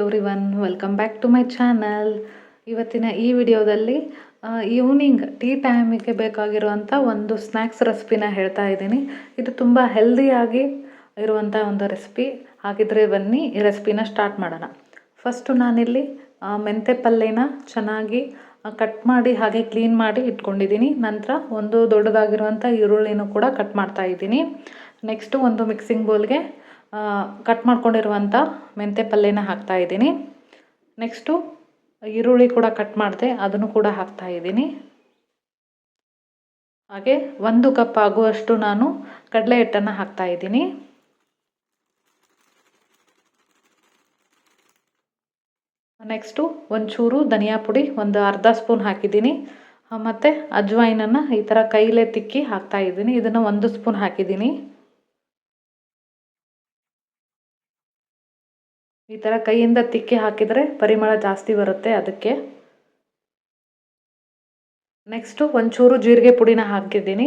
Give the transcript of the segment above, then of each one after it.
Everyone, welcome back to my channel. ಇವತ್ತಿನ ಈ ವಿಡಿಯೋದಲ್ಲಿ ಈವ್ನಿಂಗ್ ಟೀ ಟೈಮಿಗೆ ಬೇಕಾಗಿರುವಂಥ ಒಂದು ಸ್ನ್ಯಾಕ್ಸ್ ರೆಸಿಪಿನ ಹೇಳ್ತಾ ಇದ್ದೀನಿ. ಇದು ತುಂಬ ಹೆಲ್ದಿಯಾಗಿ ಇರುವಂಥ ಒಂದು ರೆಸಿಪಿ. ಹಾಗಿದ್ರೆ ಬನ್ನಿ ಈ ರೆಸಿಪಿನ ಸ್ಟಾರ್ಟ್ ಮಾಡೋಣ. ಫಸ್ಟು ನಾನಿಲ್ಲಿ ಮೆಂತೆ ಪಲ್ಯನ ಚೆನ್ನಾಗಿ ಕಟ್ ಮಾಡಿ ಹಾಗೆ ಕ್ಲೀನ್ ಮಾಡಿ ಇಟ್ಕೊಂಡಿದ್ದೀನಿ. ನಂತರ ಒಂದು ದೊಡ್ಡದಾಗಿರುವಂಥ ಈರುಳ್ಳಿನೂ ಕೂಡ ಕಟ್ ಮಾಡ್ತಾ ಇದ್ದೀನಿ. ನೆಕ್ಸ್ಟು ಒಂದು ಮಿಕ್ಸಿಂಗ್ ಬೌಲ್ಗೆ ಕಟ್ ಮಾಡ್ಕೊಂಡಿರುವಂಥ ಮೆಂತೆ ಪಲ್ಯನ ಹಾಕ್ತಾ ಇದ್ದೀನಿ. ನೆಕ್ಸ್ಟು ಈರುಳ್ಳಿ ಕೂಡ ಕಟ್ ಮಾಡಿದೆ, ಅದನ್ನು ಕೂಡ ಹಾಕ್ತಾ ಇದ್ದೀನಿ. ಹಾಗೆ 1 ಕಪ್ ಆಗುವಷ್ಟು ನಾನು ಕಡಲೆ ಹಿಟ್ಟನ್ನು ಹಾಕ್ತಾ ಇದ್ದೀನಿ. ನೆಕ್ಸ್ಟು ಒಂಚೂರು ಧನಿಯಾ ಪುಡಿ ಒಂದು ಅರ್ಧ ಸ್ಪೂನ್ ಹಾಕಿದ್ದೀನಿ. ಮತ್ತು ಅಜ್ವಾಯಿನನ್ನು ಈ ಥರ ಕೈಲೇ ತಿಕ್ಕಿ ಹಾಕ್ತಾ ಇದ್ದೀನಿ. ಇದನ್ನು 1 ಸ್ಪೂನ್ ಹಾಕಿದ್ದೀನಿ. ಈ ಥರ ಕೈಯಿಂದ ತಿಕ್ಕಿ ಹಾಕಿದರೆ ಪರಿಮಳ ಜಾಸ್ತಿ ಬರುತ್ತೆ, ಅದಕ್ಕೆ. ನೆಕ್ಸ್ಟು ಒಂಚೂರು ಜೀರಿಗೆ ಪುಡಿನ ಹಾಕಿದ್ದೀನಿ,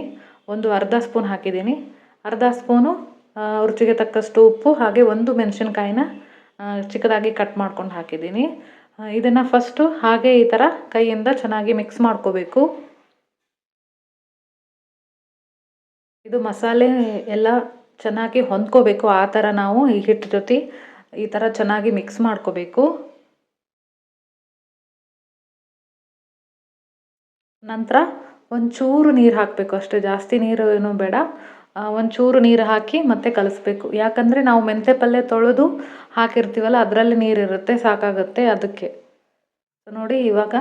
ಒಂದು ಅರ್ಧ ಸ್ಪೂನ್ ಹಾಕಿದ್ದೀನಿ. ಅರ್ಧ ಸ್ಪೂನು ರುಚಿಗೆ ತಕ್ಕಷ್ಟು ಉಪ್ಪು, ಹಾಗೆ 1 ಮೆಣಸಿನ್ಕಾಯಿನ ಚಿಕ್ಕದಾಗಿ ಕಟ್ ಮಾಡ್ಕೊಂಡು ಹಾಕಿದ್ದೀನಿ. ಇದನ್ನು ಫಸ್ಟು ಹಾಗೆ ಈ ಥರ ಕೈಯಿಂದ ಚೆನ್ನಾಗಿ ಮಿಕ್ಸ್ ಮಾಡ್ಕೋಬೇಕು. ಇದು ಮಸಾಲೆ ಎಲ್ಲ ಚೆನ್ನಾಗಿ ಹೊಂದ್ಕೋಬೇಕು, ಆ ಥರ ನಾವು ಈ ಹಿಟ್ಟು ಜೊತೆ ಈ ಥರ ಚೆನ್ನಾಗಿ ಮಿಕ್ಸ್ ಮಾಡ್ಕೋಬೇಕು. ನಂತರ ಒಂಚೂರು ನೀರು ಹಾಕಬೇಕು, ಅಷ್ಟೇ, ಜಾಸ್ತಿ ನೀರು ಏನೂ ಬೇಡ. ಒಂಚೂರು ನೀರು ಹಾಕಿ ಮತ್ತೆ ಕಲಿಸ್ಬೇಕು. ಯಾಕಂದರೆ ನಾವು ಮೆಂತೆ ಪಲ್ಯ ತೊಳೆದು ಹಾಕಿರ್ತೀವಲ್ಲ, ಅದರಲ್ಲಿ ನೀರಿರುತ್ತೆ, ಸಾಕಾಗುತ್ತೆ, ಅದಕ್ಕೆ. ನೋಡಿ, ಇವಾಗ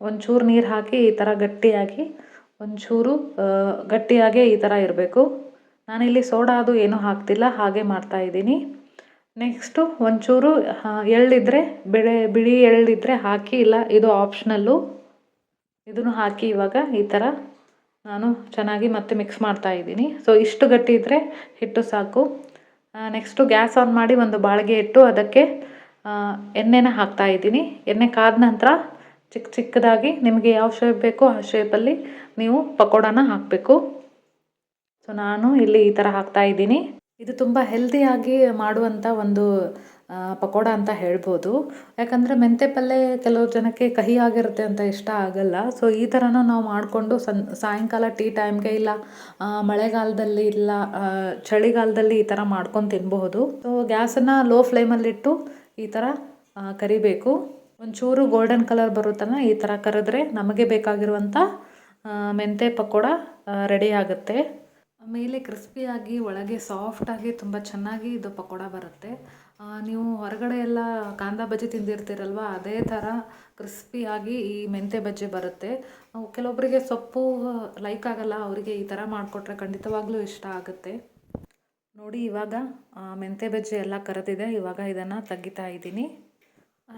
ಒಂಚೂರು ನೀರು ಹಾಕಿ ಈ ಥರ ಗಟ್ಟಿಯಾಗಿ ಒಂಚೂರು ಗಟ್ಟಿಯಾಗೆ ಈ ಥರ ಇರಬೇಕು. ನಾನಿಲ್ಲಿ ಸೋಡಾ ಅದು ಏನೂ ಹಾಕ್ತಿಲ್ಲ, ಹಾಗೆ ಮಾಡ್ತಾಯಿದ್ದೀನಿ. ನೆಕ್ಸ್ಟು ಒಂಚೂರು ಎಳ್ಳಿದ್ರೆ ಬಿಳಿ ಎಳ್ಳಿದ್ರೆ ಹಾಕಿ, ಇಲ್ಲ ಇದು ಆಪ್ಷನಲ್ಲು. ಇದನ್ನು ಹಾಕಿ ಇವಾಗ ಈ ಥರ ನಾನು ಚೆನ್ನಾಗಿ ಮತ್ತೆ ಮಿಕ್ಸ್ ಮಾಡ್ತಾಯಿದ್ದೀನಿ. ಸೊ ಇಷ್ಟು ಗಟ್ಟಿ ಇದ್ದರೆ ಹಿಟ್ಟು ಸಾಕು. ನೆಕ್ಸ್ಟು ಗ್ಯಾಸ್ ಆನ್ ಮಾಡಿ ಒಂದು ಬಾಳಿಗೆ ಇಟ್ಟು ಅದಕ್ಕೆ ಎಣ್ಣೆನ ಹಾಕ್ತಾಯಿದ್ದೀನಿ. ಎಣ್ಣೆ ಕಾದ ನಂತರ ಚಿಕ್ಕದಾಗಿ ನಿಮಗೆ ಯಾವ ಶೇಪ್ ಬೇಕೋ ಆ ಶೇಪಲ್ಲಿ ನೀವು ಪಕೋಡಾನ ಹಾಕಬೇಕು. ಸೊ ನಾನು ಇಲ್ಲಿ ಈ ಥರ ಹಾಕ್ತಾಯಿದ್ದೀನಿ. ಇದು ತುಂಬ ಹೆಲ್ದಿಯಾಗಿ ಮಾಡುವಂಥ ಒಂದು ಪಕೋಡ ಅಂತ ಹೇಳ್ಬೋದು. ಯಾಕಂದರೆ ಮೆಂತೆ ಪಲ್ಯ ಕೆಲವು ಜನಕ್ಕೆ ಕಹಿ ಆಗಿರುತ್ತೆ ಅಂತ ಇಷ್ಟ ಆಗಲ್ಲ. ಸೊ ಈ ಥರನೂ ನಾವು ಮಾಡಿಕೊಂಡು ಸಾಯಂಕಾಲ ಟೀ ಟೈಮ್ಗೆ, ಇಲ್ಲ ಮಳೆಗಾಲದಲ್ಲಿ, ಇಲ್ಲ ಚಳಿಗಾಲದಲ್ಲಿ ಈ ಥರ ಮಾಡ್ಕೊಂಡು ತಿನ್ನಬಹುದು. ಸೊ ಗ್ಯಾಸನ್ನು ಲೋ ಫ್ಲೇಮಲ್ಲಿಟ್ಟು ಈ ಥರ ಕರಿಬೇಕು. ಒಂಚೂರು ಗೋಲ್ಡನ್ ಕಲರ್ ಬರುತ್ತಲ್ಲ, ಈ ಥರ ಕರೆದ್ರೆ ನಮಗೆ ಬೇಕಾಗಿರುವಂಥ ಮೆಂತೆ ಪಕೋಡ ರೆಡಿ ಆಗುತ್ತೆ. ಮೇಲೆ ಕ್ರಿಸ್ಪಿಯಾಗಿ ಒಳಗೆ ಸಾಫ್ಟಾಗಿ ತುಂಬ ಚೆನ್ನಾಗಿ ಇದು ಪಕೋಡ ಬರುತ್ತೆ. ನೀವು ಹೊರಗಡೆ ಎಲ್ಲ ಕಾಂದ ಬಜ್ಜಿ ತಿಂದಿರ್ತೀರಲ್ವ, ಅದೇ ಥರ ಕ್ರಿಸ್ಪಿಯಾಗಿ ಈ ಮೆಂತೆ ಬಜ್ಜಿ ಬರುತ್ತೆ. ಕೆಲವೊಬ್ಬರಿಗೆ ಸೊಪ್ಪು ಲೈಕ್ ಆಗಲ್ಲ, ಅವರಿಗೆ ಈ ಥರ ಮಾಡಿಕೊಟ್ರೆ ಖಂಡಿತವಾಗ್ಲೂ ಇಷ್ಟ ಆಗುತ್ತೆ. ನೋಡಿ, ಇವಾಗ ಮೆಂತೆ ಬಜ್ಜಿ ಎಲ್ಲ ಕರೆದಿದೆ. ಇವಾಗ ಇದನ್ನು ತೆಗಿತಾ ಇದ್ದೀನಿ.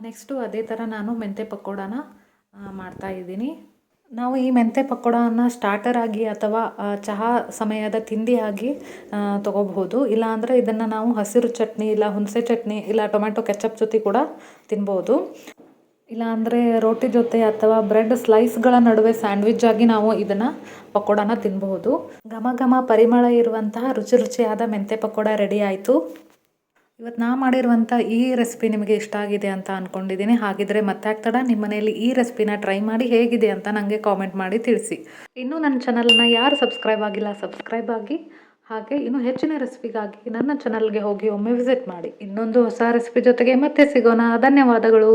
ನೆಕ್ಸ್ಟು ಅದೇ ಥರ ನಾನು ಮೆಂತೆ ಪಕೋಡಾನ ಮಾಡ್ತಾಯಿದ್ದೀನಿ. ನಾವು ಈ ಮೆಂತೆ ಪಕೋಡಾನ ಸ್ಟಾರ್ಟರ್ ಆಗಿ ಅಥವಾ ಚಹಾ ಸಮಯದ ತಿಂಡಿಯಾಗಿ ತೊಗೋಬಹುದು. ಇಲ್ಲಾಂದರೆ ಇದನ್ನು ನಾವು ಹಸಿರು ಚಟ್ನಿ, ಇಲ್ಲ ಹುಣಸೆ ಚಟ್ನಿ, ಇಲ್ಲ ಟೊಮೆಟೊ ಕೆಚಪ್ ಜೊತೆ ಕೂಡ ತಿನ್ಬೋದು. ಇಲ್ಲಾಂದರೆ ರೋಟಿ ಜೊತೆ ಅಥವಾ ಬ್ರೆಡ್ ಸ್ಲೈಸ್ಗಳ ನಡುವೆ ಸ್ಯಾಂಡ್ವಿಚ್ ಆಗಿ ನಾವು ಇದನ್ನು ಪಕೋಡಾನ ತಿನ್ಬಹುದು. ಘಮ ಘಮ ಪರಿಮಳ ಇರುವಂತಹ ರುಚಿಯಾದ ಮೆಂತೆ ಪಕೋಡ ರೆಡಿ ಆಯಿತು. ಇವತ್ತು ನಾ ಮಾಡಿರುವಂಥ ಈ ರೆಸಿಪಿ ನಿಮಗೆ ಇಷ್ಟ ಆಗಿದೆ ಅಂತ ಅಂದ್ಕೊಂಡಿದ್ದೀನಿ. ಹಾಗಿದ್ರೆ ಮತ್ತೆ ತಡ, ನಿಮ್ಮ ಮನೆಯಲ್ಲಿ ಈ ರೆಸಿಪಿನ ಟ್ರೈ ಮಾಡಿ ಹೇಗಿದೆ ಅಂತ ನನಗೆ ಕಾಮೆಂಟ್ ಮಾಡಿ ತಿಳಿಸಿ. ಇನ್ನೂ ನನ್ನ ಚಾನಲ್ನ ಯಾರು ಸಬ್ಸ್ಕ್ರೈಬ್ ಆಗಿಲ್ಲ, ಸಬ್ಸ್ಕ್ರೈಬ್ ಆಗಿ. ಹಾಗೆ ಇನ್ನೂ ಹೆಚ್ಚಿನ ರೆಸಿಪಿಗಾಗಿ ನನ್ನ ಚಾನಲ್ಗೆ ಹೋಗಿ ಒಮ್ಮೆ ವಿಸಿಟ್ ಮಾಡಿ. ಇನ್ನೊಂದು ಹೊಸ ರೆಸಿಪಿ ಜೊತೆಗೆ ಮತ್ತೆ ಸಿಗೋಣ. ಧನ್ಯವಾದಗಳು.